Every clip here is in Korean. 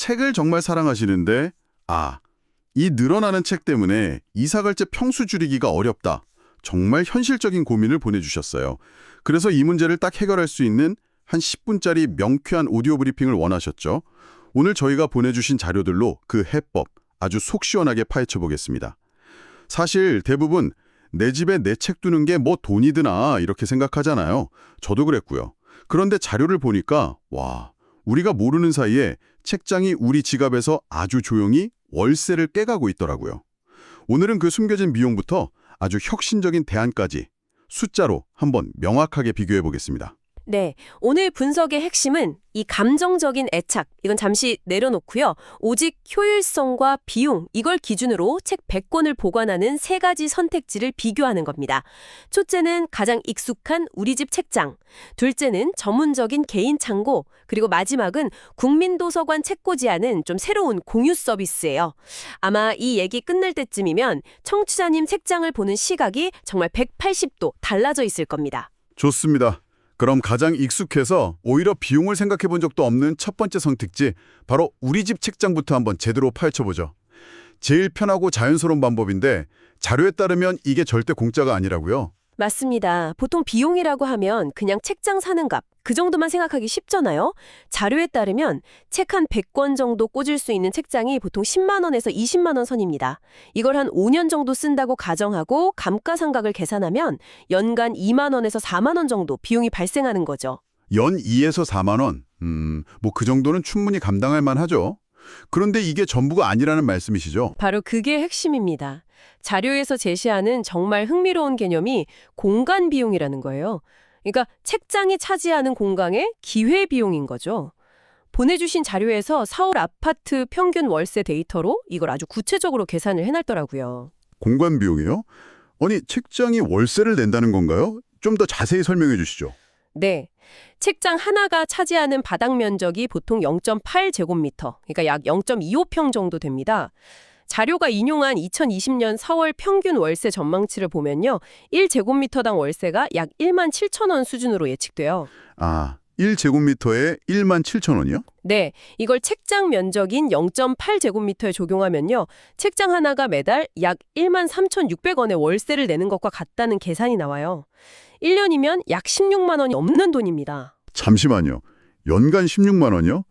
책을 정말 사랑하시는데, 이 늘어나는 책 때문에 이사 갈 때 평수 줄이기가 어렵다. 정말 현실적인 고민을 보내주셨어요. 그래서 이 문제를 딱 해결할 수 있는 한 10분짜리 명쾌한 오디오 브리핑을 원하셨죠. 오늘 저희가 보내주신 자료들로 그 해법 아주 속 시원하게 파헤쳐 보겠습니다. 사실 대부분 내 집에 내 책 두는 게 뭐 돈이 드나 이렇게 생각하잖아요. 저도 그랬고요. 그런데 자료를 보니까 우리가 모르는 사이에 책장이 우리 지갑에서 아주 조용히 월세를 깨가고 있더라고요. 오늘은 그 숨겨진 비용부터 아주 혁신적인 대안까지 숫자로 한번 명확하게 비교해 보겠습니다. 네, 오늘 분석의 핵심은 이 감정적인 애착, 이건 잠시 내려놓고요. 오직 효율성과 비용, 이걸 기준으로 책 100권을 보관하는 세 가지 선택지를 비교하는 겁니다. 첫째는 가장 익숙한 우리 집 책장, 둘째는 전문적인 개인 창고, 그리고 마지막은 국민도서관 책꽂이하는 좀 새로운 공유 서비스예요. 아마 이 얘기 끝날 때쯤이면 청취자님 책장을 보는 시각이 정말 180도 달라져 있을 겁니다. 좋습니다. 그럼 가장 익숙해서 오히려 비용을 생각해 본 적도 없는 첫 번째 선택지, 바로 우리 집 책장부터 한번 제대로 파헤쳐보죠. 제일 편하고 자연스러운 방법인데 자료에 따르면 이게 절대 공짜가 아니라고요. 맞습니다. 보통 비용이라고 하면 그냥 책장 사는 값, 그 정도만 생각하기 쉽잖아요. 자료에 따르면 책 한 100권 정도 꽂을 수 있는 책장이 보통 10만 원에서 20만 원 선입니다. 이걸 한 5년 정도 쓴다고 가정하고 감가상각을 계산하면 연간 2만 원에서 4만 원 정도 비용이 발생하는 거죠. 연 2에서 4만 원? 뭐 그 정도는 충분히 감당할 만하죠. 그런데 이게 전부가 아니라는 말씀이시죠? 바로 그게 핵심입니다. 자료에서 제시하는 정말 흥미로운 개념이 공간 비용이라는 거예요. 그러니까 책장이 차지하는 공간의 기회 비용인 거죠. 보내주신 자료에서 서울 아파트 평균 월세 데이터로 이걸 아주 구체적으로 계산을 해놨더라고요. 공간 비용이요? 아니, 책장이 월세를 낸다는 건가요? 좀 더 자세히 설명해 주시죠. 네. 책장 하나가 차지하는 바닥 면적이 보통 0.8제곱미터, 그러니까 약 0.25평 정도 됩니다. 자료가 인용한 2020년 4월 평균 월세 전망치를 보면요. 1제곱미터당 월세가 약 1만 7천 원 수준으로 예측돼요. 1제곱미터에 1만 7천 원이요? 네, 이걸 책장 면적인 0.8제곱미터에 적용하면요. 책장 하나가 매달 약 1만 3,600원의 월세를 내는 것과 같다는 계산이 나와요. 1년이면 약 16만 원이 넘는 돈입니다. 잠시만요. 연간 16만 원이요?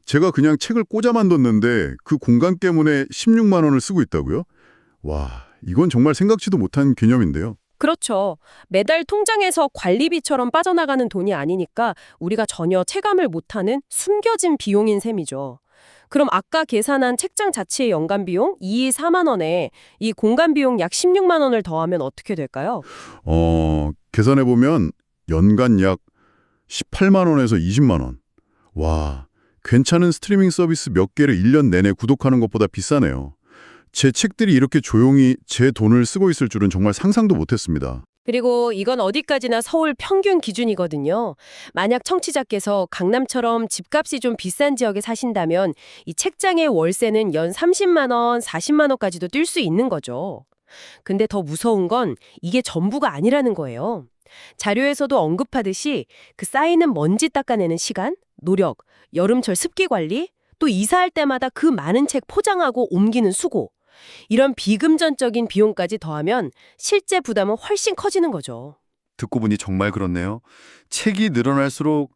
제가 그냥 책을 꽂아만 뒀는데 그 공간 때문에 16만 원을 쓰고 있다고요? 이건 정말 생각지도 못한 개념인데요. 그렇죠. 매달 통장에서 관리비처럼 빠져나가는 돈이 아니니까 우리가 전혀 체감을 못하는 숨겨진 비용인 셈이죠. 그럼 아까 계산한 책장 자체의 연간 비용 4만 원에 이 공간 비용 약 16만 원을 더하면 어떻게 될까요? 계산해보면 연간 약 18만 원에서 20만 원. 괜찮은 스트리밍 서비스 몇 개를 1년 내내 구독하는 것보다 비싸네요. 제 책들이 이렇게 조용히 제 돈을 쓰고 있을 줄은 정말 상상도 못했습니다. 그리고 이건 어디까지나 서울 평균 기준이거든요. 만약 청취자께서 강남처럼 집값이 좀 비싼 지역에 사신다면 이 책장의 월세는 연 30만 원, 40만 원까지도 뛸 수 있는 거죠. 근데 더 무서운 건 이게 전부가 아니라는 거예요. 자료에서도 언급하듯이 그 쌓이는 먼지 닦아내는 시간, 노력, 여름철 습기 관리, 또 이사할 때마다 그 많은 책 포장하고 옮기는 수고, 이런 비금전적인 비용까지 더하면 실제 부담은 훨씬 커지는 거죠. 듣고 보니 정말 그렇네요. 책이 늘어날수록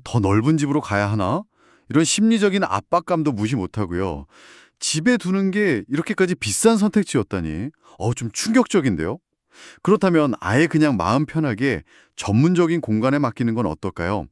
더 넓은 집으로 가야 하나? 이런 심리적인 압박감도 무시 못하고요. 집에 두는 게 이렇게까지 비싼 선택지였다니 좀 충격적인데요. 그렇다면 아예 그냥 마음 편하게 전문적인 공간에 맡기는 건 어떨까요?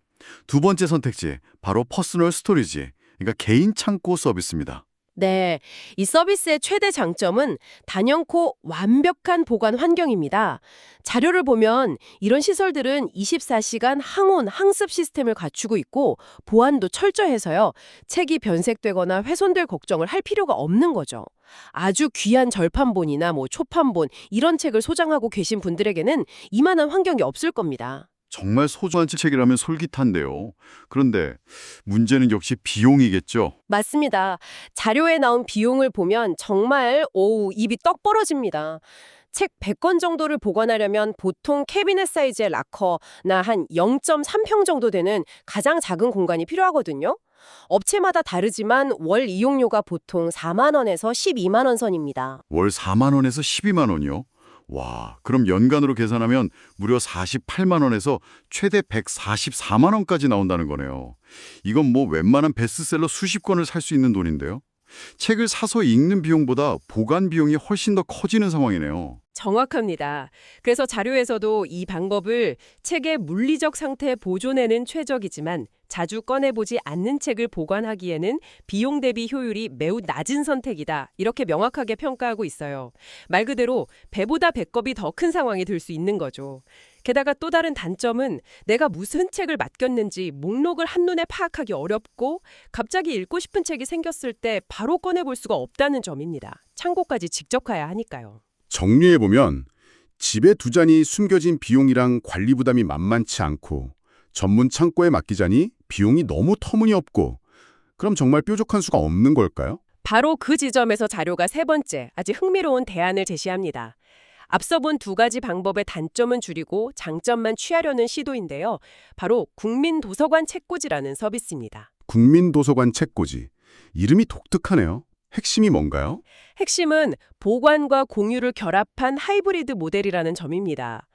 두 번째 선택지, 바로 퍼스널 스토리지, 그러니까 개인 창고 서비스입니다. 네, 이 서비스의 최대 장점은 단연코 완벽한 보관 환경입니다. 자료를 보면 이런 시설들은 24시간 항온, 항습 시스템을 갖추고 있고 보안도 철저해서요. 책이 변색되거나 훼손될 걱정을 할 필요가 없는 거죠. 아주 귀한 절판본이나 초판본 이런 책을 소장하고 계신 분들에게는 이만한 환경이 없을 겁니다. 정말 소중한 책이라면 솔깃한데요. 그런데 문제는 역시 비용이겠죠. 맞습니다. 자료에 나온 비용을 보면 정말 입이 떡 벌어집니다. 책 100권 정도를 보관하려면 보통 캐비넷 사이즈의 락커나 한 0.3평 정도 되는 가장 작은 공간이 필요하거든요. 업체마다 다르지만 월 이용료가 보통 4만 원에서 12만 원 선입니다. 월 4만 원에서 12만 원이요? 와, 그럼 연간으로 계산하면 무려 48만 원에서 최대 144만 원까지 나온다는 거네요. 이건 뭐 웬만한 베스트셀러 수십 권을 살 수 있는 돈인데요. 책을 사서 읽는 비용보다 보관 비용이 훨씬 더 커지는 상황이네요. 정확합니다. 그래서 자료에서도 이 방법을 책의 물리적 상태 보존에는 최적이지만 자주 꺼내보지 않는 책을 보관하기에는 비용 대비 효율이 매우 낮은 선택이다. 이렇게 명확하게 평가하고 있어요. 말 그대로 배보다 배꼽이 더 큰 상황이 될 수 있는 거죠. 게다가 또 다른 단점은 내가 무슨 책을 맡겼는지 목록을 한눈에 파악하기 어렵고 갑자기 읽고 싶은 책이 생겼을 때 바로 꺼내볼 수가 없다는 점입니다. 창고까지 직접 가야 하니까요. 정리해보면 집에 두자니 숨겨진 비용이랑 관리 부담이 만만치 않고 전문 창고에 맡기자니 비용이 너무 터무니없고 그럼 정말 뾰족한 수가 없는 걸까요? 바로 그 지점에서 자료가 세 번째, 아주 흥미로운 대안을 제시합니다. 앞서 본 두 가지 방법의 단점은 줄이고 장점만 취하려는 시도인데요. 바로 국민도서관 책꽂이라는 서비스입니다. 국민도서관 책꽂이. 이름이 독특하네요. 핵심이 뭔가요? 핵심은 보관과 공유를 결합한 하이브리드 모델이라는 점입니다.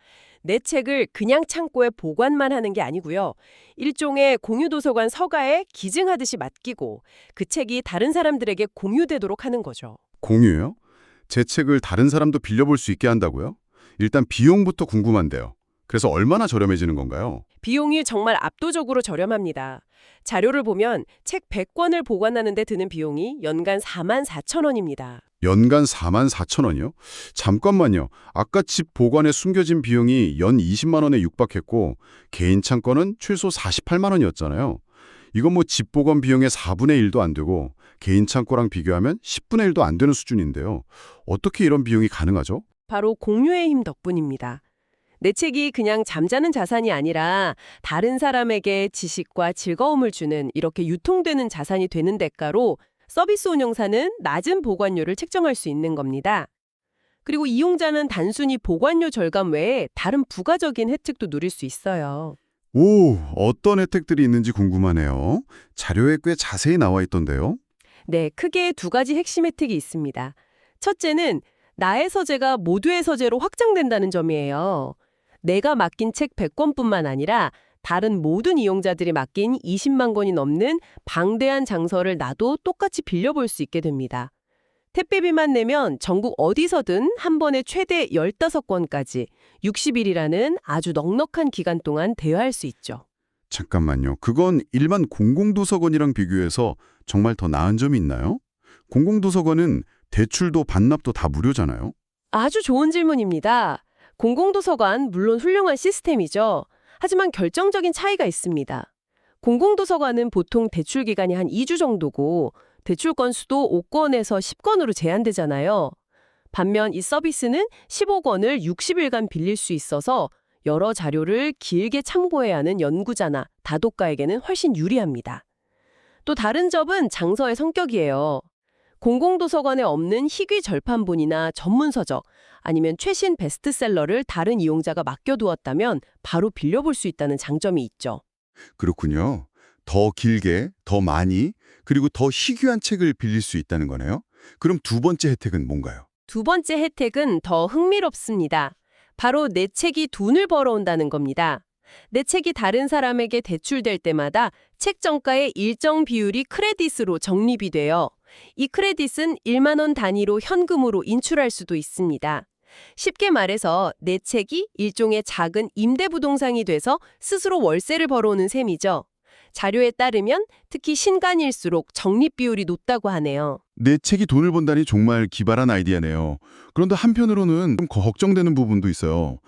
내 책을 그냥 창고에 보관만 하는 게 아니고요. 일종의 공유도서관 서가에 기증하듯이 맡기고 그 책이 다른 사람들에게 공유되도록 하는 거죠. 공유요? 제 책을 다른 사람도 빌려볼 수 있게 한다고요? 일단 비용부터 궁금한데요. 그래서 얼마나 저렴해지는 건가요? 비용이 정말 압도적으로 저렴합니다. 자료를 보면 책 100권을 보관하는 데 드는 비용이 연간 4만 4천 원입니다. 연간 4만 4천 원이요? 잠깐만요. 아까 집 보관에 숨겨진 비용이 연 20만 원에 육박했고 개인 창고는 최소 48만 원이었잖아요. 이건 뭐 집 보관 비용의 4분의 1도 안 되고 개인 창고랑 비교하면 10분의 1도 안 되는 수준인데요. 어떻게 이런 비용이 가능하죠? 바로 공유의 힘 덕분입니다. 내 책이 그냥 잠자는 자산이 아니라 다른 사람에게 지식과 즐거움을 주는 이렇게 유통되는 자산이 되는 대가로 서비스 운영사는 낮은 보관료를 책정할 수 있는 겁니다. 그리고 이용자는 단순히 보관료 절감 외에 다른 부가적인 혜택도 누릴 수 있어요. 오, 어떤 혜택들이 있는지 궁금하네요. 자료에 꽤 자세히 나와 있던데요. 네, 크게 두 가지 핵심 혜택이 있습니다. 첫째는 나의 서재가 모두의 서재로 확장된다는 점이에요. 내가 맡긴 책 100권뿐만 아니라 다른 모든 이용자들이 맡긴 20만 권이 넘는 방대한 장서를 나도 똑같이 빌려볼 수 있게 됩니다. 택배비만 내면 전국 어디서든 한 번에 최대 15권까지 60일이라는 아주 넉넉한 기간 동안 대여할 수 있죠. 잠깐만요. 그건 일반 공공도서관이랑 비교해서 정말 더 나은 점이 있나요? 공공도서관은 대출도 반납도 다 무료잖아요. 아주 좋은 질문입니다. 공공도서관 물론 훌륭한 시스템이죠. 하지만 결정적인 차이가 있습니다. 공공도서관은 보통 대출 기간이 한 2주 정도고 대출 건수도 5권에서 10권으로 제한되잖아요. 반면 이 서비스는 15권을 60일간 빌릴 수 있어서 여러 자료를 길게 참고해야 하는 연구자나 다독가에게는 훨씬 유리합니다. 또 다른 점은 장서의 성격이에요. 공공도서관에 없는 희귀 절판본이나 전문서적, 아니면 최신 베스트셀러를 다른 이용자가 맡겨두었다면 바로 빌려볼 수 있다는 장점이 있죠. 그렇군요. 더 길게, 더 많이, 그리고 더 희귀한 책을 빌릴 수 있다는 거네요. 그럼 두 번째 혜택은 뭔가요? 두 번째 혜택은 더 흥미롭습니다. 바로 내 책이 돈을 벌어온다는 겁니다. 내 책이 다른 사람에게 대출될 때마다 책 정가의 일정 비율이 크레딧으로 적립이 돼요. 이 크레딧은 1만 원 단위로 현금으로 인출할 수도 있습니다. 쉽게 말해서 내 책이 일종의 작은 임대부동산이 돼서 스스로 월세를 벌어오는 셈이죠. 자료에 따르면 특히 신간일수록 적립 비율이 높다고 하네요. 내 책이 돈을 번다니 정말 기발한 아이디어네요. 그런데 한편으로는 좀 걱정되는 부분도 있어요.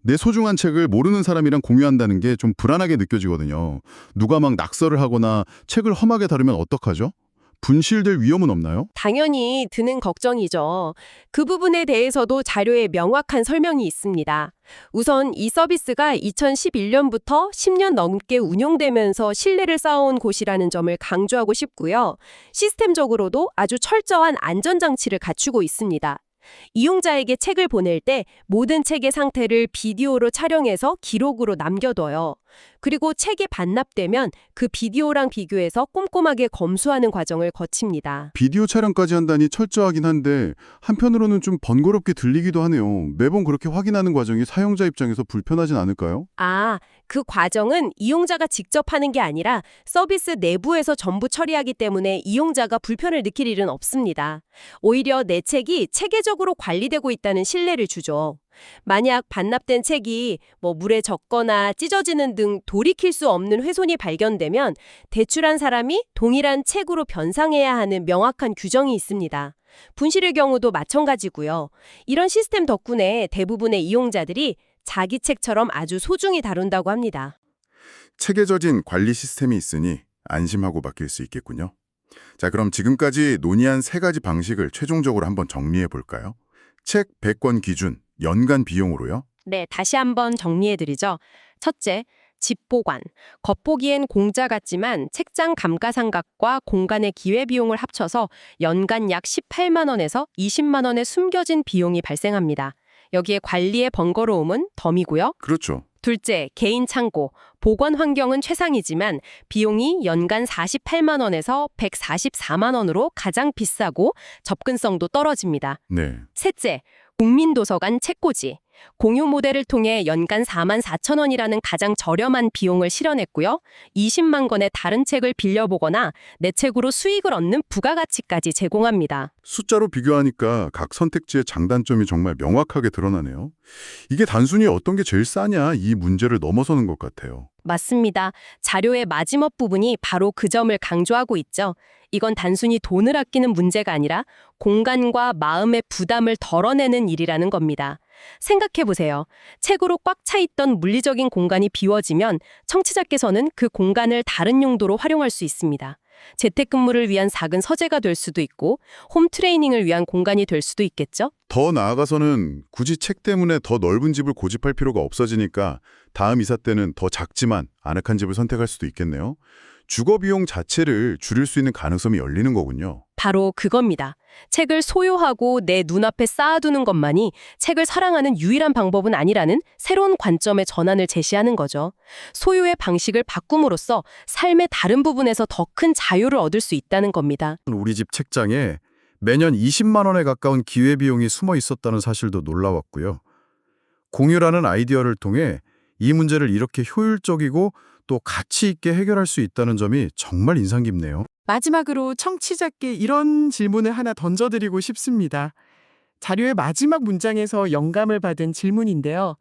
내 소중한 책을 모르는 사람이랑 공유한다는 게 좀 불안하게 느껴지거든요. 누가 막 낙서를 하거나 책을 험하게 다루면 어떡하죠? 분실될 위험은 없나요? 당연히 드는 걱정이죠. 그 부분에 대해서도 자료에 명확한 설명이 있습니다. 우선 이 서비스가 2011년부터 10년 넘게 운영되면서 신뢰를 쌓아온 곳이라는 점을 강조하고 싶고요. 시스템적으로도 아주 철저한 안전장치를 갖추고 있습니다. 이용자에게 책을 보낼 때 모든 책의 상태를 비디오로 촬영해서 기록으로 남겨둬요. 그리고 책이 반납되면 그 비디오랑 비교해서 꼼꼼하게 검수하는 과정을 거칩니다. 비디오 촬영까지 한다니 철저하긴 한데 한편으로는 좀 번거롭게 들리기도 하네요. 매번 그렇게 확인하는 과정이 사용자 입장에서 불편하진 않을까요? 그 과정은 이용자가 직접 하는 게 아니라 서비스 내부에서 전부 처리하기 때문에 이용자가 불편을 느낄 일은 없습니다. 오히려 내 책이 체계적으로 관리되고 있다는 신뢰를 주죠. 만약 반납된 책이 물에 젖거나 찢어지는 등 돌이킬 수 없는 훼손이 발견되면 대출한 사람이 동일한 책으로 변상해야 하는 명확한 규정이 있습니다. 분실의 경우도 마찬가지고요. 이런 시스템 덕분에 대부분의 이용자들이 자기 책처럼 아주 소중히 다룬다고 합니다. 체계적인 관리 시스템이 있으니 안심하고 맡길 수 있겠군요. 자, 그럼 지금까지 논의한 3가지 방식을 최종적으로 한번 정리해 볼까요? 책 100권 기준, 연간 비용으로요? 네, 다시 한번 정리해드리죠. 첫째, 집보관. 겉보기엔 공짜 같지만 책장 감가상각과 공간의 기회비용을 합쳐서 연간 약 18만 원에서 20만 원의 숨겨진 비용이 발생합니다. 여기에 관리의 번거로움은 덤이고요. 그렇죠. 둘째, 개인 창고. 보관 환경은 최상이지만 비용이 연간 48만 원에서 144만 원으로 가장 비싸고 접근성도 떨어집니다. 네. 셋째, 국민도서관 책꽂이. 공유 모델을 통해 연간 4만 4천 원이라는 가장 저렴한 비용을 실현했고요. 20만 권의 다른 책을 빌려보거나 내 책으로 수익을 얻는 부가가치까지 제공합니다. 숫자로 비교하니까 각 선택지의 장단점이 정말 명확하게 드러나네요. 이게 단순히 어떤 게 제일 싸냐 이 문제를 넘어서는 것 같아요. 맞습니다. 자료의 마지막 부분이 바로 그 점을 강조하고 있죠. 이건 단순히 돈을 아끼는 문제가 아니라 공간과 마음의 부담을 덜어내는 일이라는 겁니다. 생각해보세요. 책으로 꽉 차 있던 물리적인 공간이 비워지면 청취자께서는 그 공간을 다른 용도로 활용할 수 있습니다. 재택근무를 위한 작은 서재가 될 수도 있고 홈트레이닝을 위한 공간이 될 수도 있겠죠? 더 나아가서는 굳이 책 때문에 더 넓은 집을 고집할 필요가 없어지니까 다음 이사 때는 더 작지만 아늑한 집을 선택할 수도 있겠네요. 주거 비용 자체를 줄일 수 있는 가능성이 열리는 거군요. 바로 그겁니다. 책을 소유하고 내 눈앞에 쌓아두는 것만이 책을 사랑하는 유일한 방법은 아니라는 새로운 관점의 전환을 제시하는 거죠. 소유의 방식을 바꿈으로써 삶의 다른 부분에서 더 큰 자유를 얻을 수 있다는 겁니다. 우리 집 책장에 매년 20만 원에 가까운 기회비용이 숨어 있었다는 사실도 놀라웠고요. 공유라는 아이디어를 통해 이 문제를 이렇게 효율적이고 또 가치 있게 해결할 수 있다는 점이 정말 인상 깊네요. 마지막으로 청취자께 이런 질문을 하나 던져드리고 싶습니다. 자료의 마지막 문장에서 영감을 받은 질문인데요.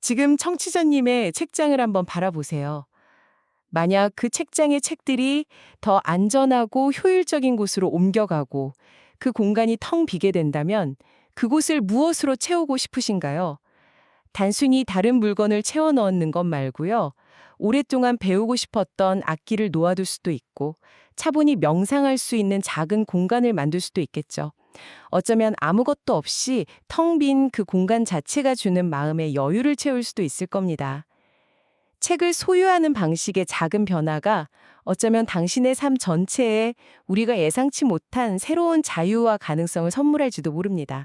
지금 청취자님의 책장을 한번 바라보세요. 만약 그 책장의 책들이 더 안전하고 효율적인 곳으로 옮겨가고 그 공간이 텅 비게 된다면 그곳을 무엇으로 채우고 싶으신가요? 단순히 다른 물건을 채워 넣는 것 말고요. 오랫동안 배우고 싶었던 악기를 놓아둘 수도 있고 차분히 명상할 수 있는 작은 공간을 만들 수도 있겠죠. 어쩌면 아무것도 없이 텅 빈 그 공간 자체가 주는 마음의 여유를 채울 수도 있을 겁니다. 책을 소유하는 방식의 작은 변화가 어쩌면 당신의 삶 전체에 우리가 예상치 못한 새로운 자유와 가능성을 선물할지도 모릅니다.